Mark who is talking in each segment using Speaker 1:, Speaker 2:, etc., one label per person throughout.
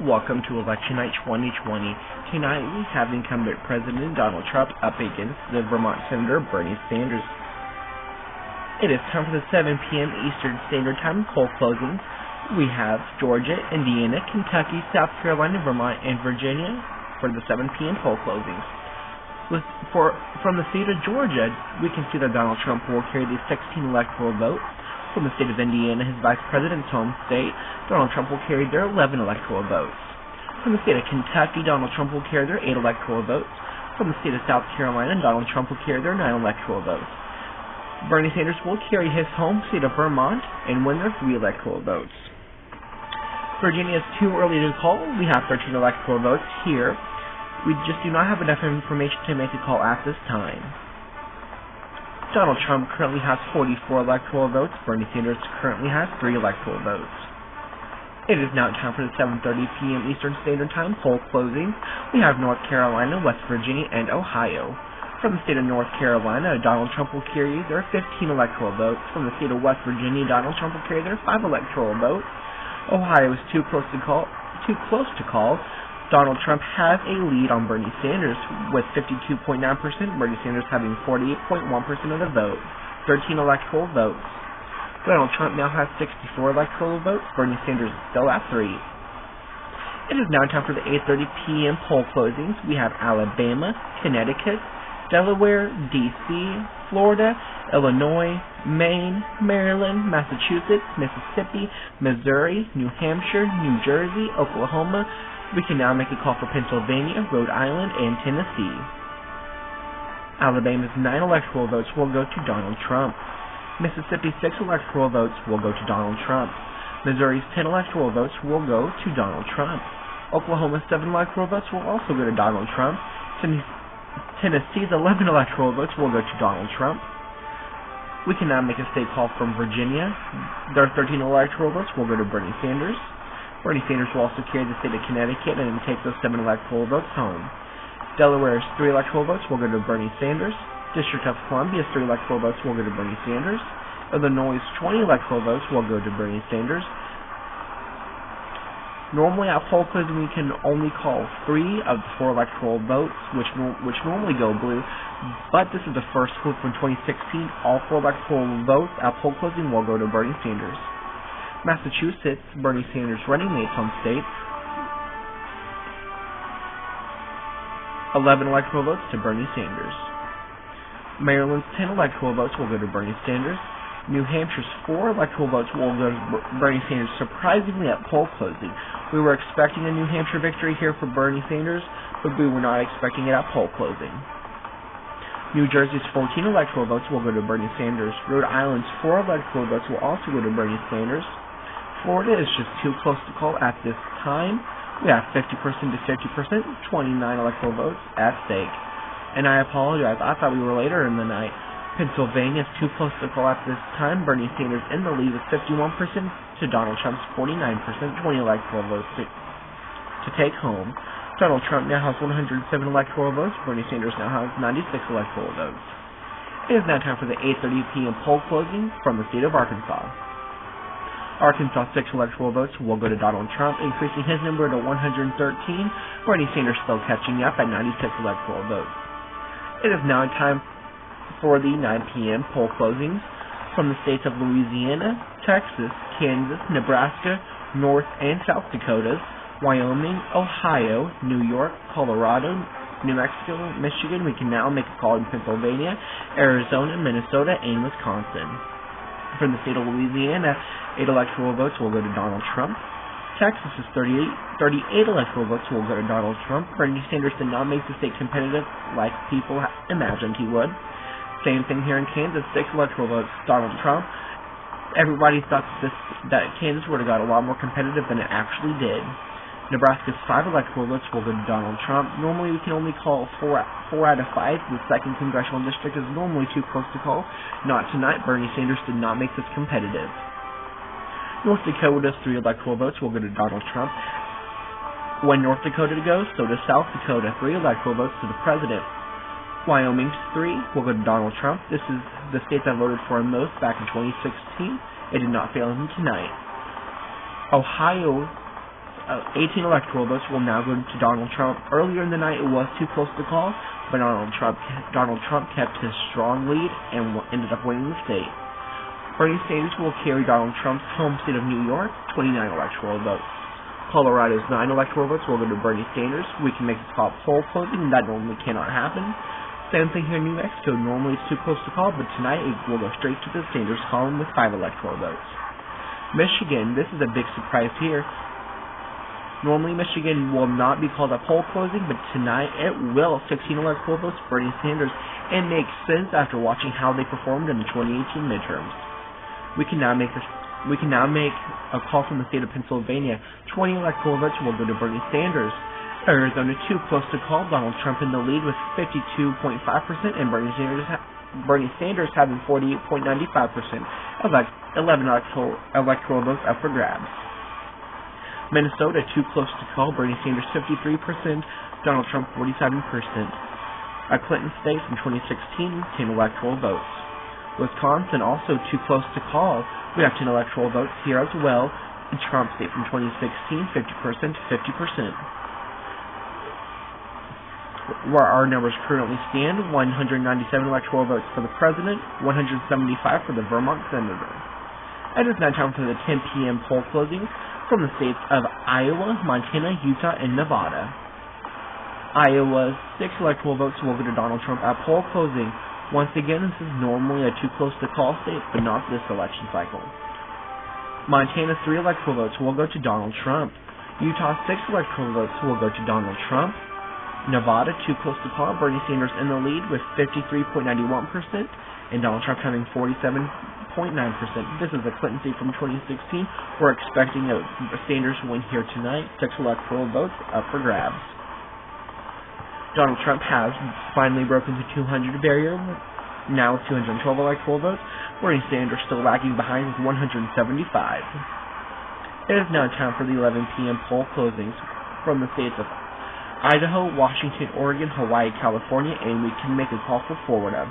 Speaker 1: Welcome to Election Night 2020. Tonight we have incumbent President Donald Trump up against the Vermont Senator Bernie Sanders. It is time for the 7 p.m. Eastern Standard Time poll closings. We have Georgia, Indiana, Kentucky, South Carolina, Vermont, and Virginia for the 7 p.m. poll closings. From the state of Georgia, we can see that Donald Trump will carry the 16 electoral votes. From the state of Indiana, his vice president's home state, Donald Trump will carry their 11 electoral votes. From the state of Kentucky, Donald Trump will carry their 8 electoral votes. From the state of South Carolina, Donald Trump will carry their 9 electoral votes. Bernie Sanders will carry his home state of Vermont and win their 3 electoral votes. Virginia is too early to call. We have 13 electoral votes here. We just do not have enough information to make a call at this time. Donald Trump currently has 44 electoral votes. Bernie Sanders currently has 3 electoral votes. It is now time for the 7:30 p.m. Eastern Standard Time poll closing. We have North Carolina, West Virginia, and Ohio. From the state of North Carolina, Donald Trump will carry their 15 electoral votes. From the state of West Virginia, Donald Trump will carry their 5 electoral votes. Ohio is too close to call. Donald Trump has a lead on Bernie Sanders with 52.9%, Bernie Sanders having 48.1% of the vote, 13 electoral votes. Donald Trump now has 64 electoral votes, Bernie Sanders is still at 3. It is now time for the 8:30 p.m. poll closings. We have Alabama, Connecticut, Delaware, D.C., Florida, Illinois, Maine, Maryland, Massachusetts, Mississippi, Missouri, New Hampshire, New Jersey, Oklahoma. We can now make a call for Pennsylvania, Rhode Island, and Tennessee. Alabama's 9 electoral votes will go to Donald Trump. Mississippi's 6 electoral votes will go to Donald Trump. Missouri's 10 electoral votes will go to Donald Trump. Oklahoma's 7 electoral votes will also go to Donald Trump. Tennessee's 11 electoral votes will go to Donald Trump. We can now make a state call from Virginia. Their 13 electoral votes will go to Bernie Sanders. Bernie Sanders will also carry the state of Connecticut and take those 7 electoral votes home. Delaware's 3 electoral votes will go to Bernie Sanders. District of Columbia's 3 electoral votes will go to Bernie Sanders. Illinois' 20 electoral votes will go to Bernie Sanders. Normally at poll closing we can only call 3 of the 4 electoral votes, which normally go blue, but this is the first clip from 2016. All 4 electoral votes at poll closing will go to Bernie Sanders. Massachusetts, Bernie Sanders' running mate's home state, 11 electoral votes to Bernie Sanders. Maryland's 10 electoral votes will go to Bernie Sanders. New Hampshire's 4 electoral votes will go to Bernie Sanders, surprisingly at poll closing. We were expecting a New Hampshire victory here for Bernie Sanders, but we were not expecting it at poll closing. New Jersey's 14 electoral votes will go to Bernie Sanders. Rhode Island's 4 electoral votes will also go to Bernie Sanders. Florida is just too close to call at this time. We have 50% to 50%, 29 electoral votes at stake. And I apologize, I thought we were later in the night. Pennsylvania is too close to call at this time. Bernie Sanders in the lead with 51% to Donald Trump's 49%, 20 electoral votes to take home. Donald Trump now has 107 electoral votes. Bernie Sanders now has 96 electoral votes. It is now time for the 8:30 p.m. poll closing from the state of Arkansas. Arkansas' 6 electoral votes will go to Donald Trump, increasing his number to 113. Bernie Sanders still catching up at 96 electoral votes. It is now time for the 9 p.m. poll closings from the states of Louisiana, Texas, Kansas, Nebraska, North and South Dakotas, Wyoming, Ohio, New York, Colorado, New Mexico, Michigan. We can now make a call in Pennsylvania, Arizona, Minnesota, and Wisconsin. From the state of Louisiana, 8 electoral votes will go to Donald Trump. Texas is 38 electoral votes will go to Donald Trump. Bernie Sanders did not make the state competitive like people imagined he would. Same thing here in Kansas, 6 electoral votes, Donald Trump. Everybody thought that Kansas would have got a lot more competitive than it actually did. Nebraska's 5 electoral votes will go to Donald Trump. Normally we can only call 4 out of 5. The 2nd congressional district is normally too close to call. Not tonight. Bernie Sanders did not make this competitive. North Dakota's 3 electoral votes will go to Donald Trump. When North Dakota goes, so does South Dakota. 3 electoral votes to the president. Wyoming's 3 will go to Donald Trump. This is the state that voted for him most back in 2016. It did not fail him tonight. Ohio 18 electoral votes will now go to Donald Trump. Earlier in the night, it was too close to call, but Donald Trump kept his strong lead and ended up winning the state. Bernie Sanders will carry Donald Trump's home state of New York, 29 electoral votes. Colorado's 9 electoral votes will go to Bernie Sanders. We can make this call poll closing. That normally cannot happen. Same thing here in New Mexico. Normally it's too close to call, but tonight it will go straight to the Sanders column with 5 electoral votes. Michigan, this is a big surprise here. Normally Michigan will not be called a poll closing, but tonight it will. 16 electoral votes for Bernie Sanders, and makes sense after watching how they performed in the 2018 midterms. We can now make a call from the state of Pennsylvania. 20 electoral votes will go to Bernie Sanders. Arizona, too close to call. Donald Trump in the lead with 52.5%, and Bernie Sanders having 48.95%. 11 electoral votes up for grabs. Minnesota, too close to call. Bernie Sanders 53%, Donald Trump 47%. A Clinton state from 2016, 10 electoral votes. Wisconsin, also too close to call. We have 10 electoral votes here as well. And Trump state from 2016, 50% to 50%. Where our numbers currently stand, 197 electoral votes for the president, 175 for the Vermont senator. It is now time for the 10 p.m. poll closing from the states of Iowa, Montana, Utah, and Nevada. Iowa's 6 electoral votes will go to Donald Trump at poll closing. Once again, this is normally a too close to call state, but not this election cycle. Montana's 3 electoral votes will go to Donald Trump. Utah's 6 electoral votes will go to Donald Trump. Nevada, too close to call. Bernie Sanders in the lead with 53.91%, and Donald Trump having 47.9%. This is a Clinton state from 2016. We're expecting a Sanders win here tonight. 6 electoral votes up for grabs. Donald Trump has finally broken the 200 barrier, now with 212 electoral votes. Bernie Sanders still lagging behind with 175. It is now time for the 11 p.m. poll closings from the states of Idaho, Washington, Oregon, Hawaii, California, and we can make a call for Florida.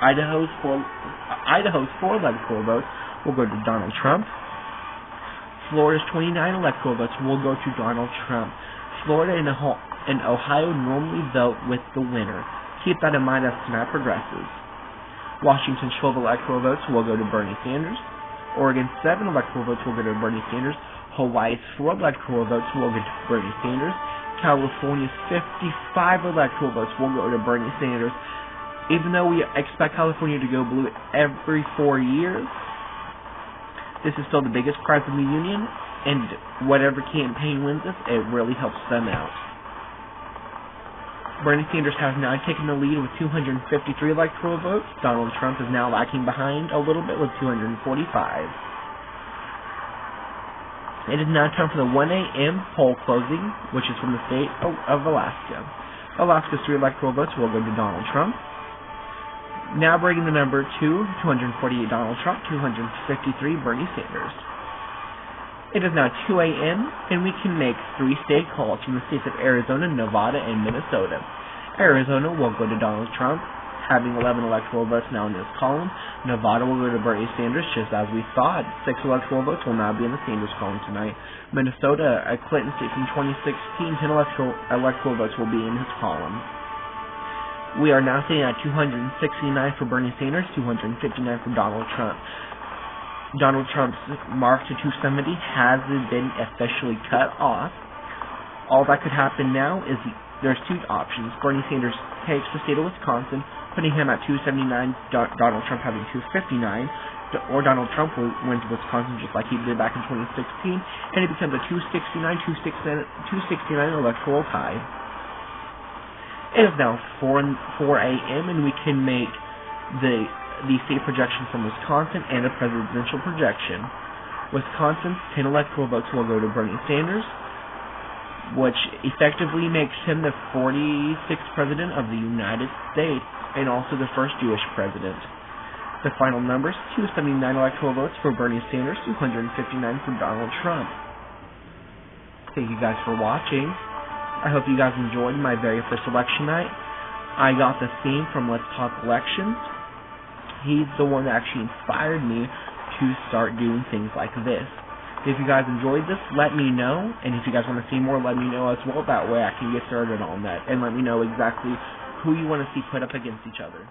Speaker 1: Idaho's 4 electoral votes will go to Donald Trump. Florida's 29 electoral votes will go to Donald Trump. Florida and Ohio normally vote with the winner. Keep that in mind as tonight progresses. Washington's 12 electoral votes will go to Bernie Sanders. Oregon's 7 electoral votes will go to Bernie Sanders. Hawaii's 4 electoral votes will go to Bernie Sanders. California's 55 electoral votes will go to Bernie Sanders. Even though we expect California to go blue every 4 years, this is still the biggest prize in the union, and whatever campaign wins this, it really helps them out. Bernie Sanders has now taken the lead with 253 electoral votes. Donald Trump is now lagging behind a little bit with 245. It is now time for the 1 a.m. poll closing, which is from the state of Alaska. Alaska's 3 electoral votes will go to Donald Trump. Now bringing the number to 248 Donald Trump, 253 Bernie Sanders. It is now 2 a.m., and we can make 3 state calls from the states of Arizona, Nevada, and Minnesota. Arizona will go to Donald Trump, having 11 electoral votes now in this column. Nevada will go to Bernie Sanders, just as we thought. 6 electoral votes will now be in the Sanders column tonight. Minnesota, a Clinton state from 2016, 10 electoral votes will be in his column. We are now sitting at 269 for Bernie Sanders, 259 for Donald Trump. Donald Trump's mark to 270 hasn't been officially cut off. All that could happen now is there's 2 options. Bernie Sanders takes the state of Wisconsin, putting him at 279, Donald Trump having 259, or Donald Trump wins Wisconsin just like he did back in 2016, and it becomes a 269 electoral tie. It is now 4 a.m., and we can make the state projection from Wisconsin and a presidential projection. Wisconsin's 10 electoral votes will go to Bernie Sanders, which effectively makes him the 46th president of the United States, and also the first Jewish president. The final numbers, 279 electoral votes for Bernie Sanders, 259 for Donald Trump. Thank you guys for watching. I hope you guys enjoyed my very first election night. I got the theme from Let's Talk Elections. He's the one that actually inspired me to start doing things like this. If you guys enjoyed this, let me know, and if you guys want to see more, let me know as well. That way I can get started on that and let me know exactly who you want to see put up against each other.